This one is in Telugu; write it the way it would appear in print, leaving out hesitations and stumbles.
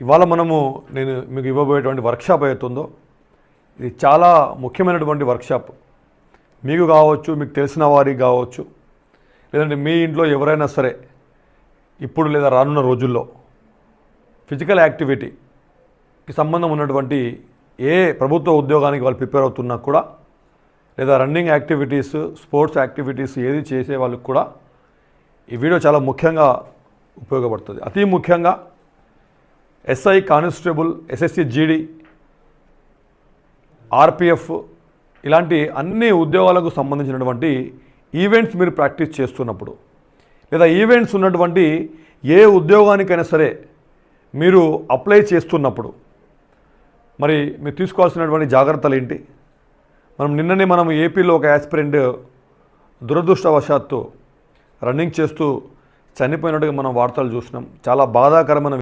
ఇవాళ నేను మీకు ఇవ్వబోయేటువంటి వర్క్షాప్ అవుతుందో ఇది చాలా ముఖ్యమైనటువంటి వర్క్షాప్. మీకు కావచ్చు, మీకు తెలిసిన వారికి కావచ్చు, లేదంటే మీ ఇంట్లో ఎవరైనా సరే ఇప్పుడు లేదా రానున్న రోజుల్లో ఫిజికల్ యాక్టివిటీకి సంబంధం ఉన్నటువంటి ఏ ప్రభుత్వ ఉద్యోగానికి వాళ్ళు ప్రిపేర్ అవుతున్నా కూడా, లేదా రన్నింగ్ యాక్టివిటీస్, స్పోర్ట్స్ యాక్టివిటీస్ ఏది చేసే వాళ్ళకి కూడా ఈ వీడియో చాలా ముఖ్యంగా ఉపయోగపడుతుంది. అతి ముఖ్యంగా SI constable, SSC GD, RPF ఇలాంటి అన్ని ఉద్యోగాలకు సంబంధించినటువంటి ఈవెంట్స్ మీరు ప్రాక్టీస్ చేస్తున్నప్పుడు, లేదా ఈవెంట్స్ ఉన్నటువంటి ఏ ఉద్యోగానికైనా సరే మీరు అప్లై చేస్తున్నప్పుడు మరి మీరు తీసుకోవాల్సినటువంటి జాగ్రత్తలు ఏంటి? నిన్ననే ఏపీలో ఒక యాస్పిరెంట్ దురదృష్టవశాత్తు రన్నింగ్ చేస్తూ చనిపోయినట్టుగా మనం వార్తలు చూసినాం. చాలా బాధాకరమైన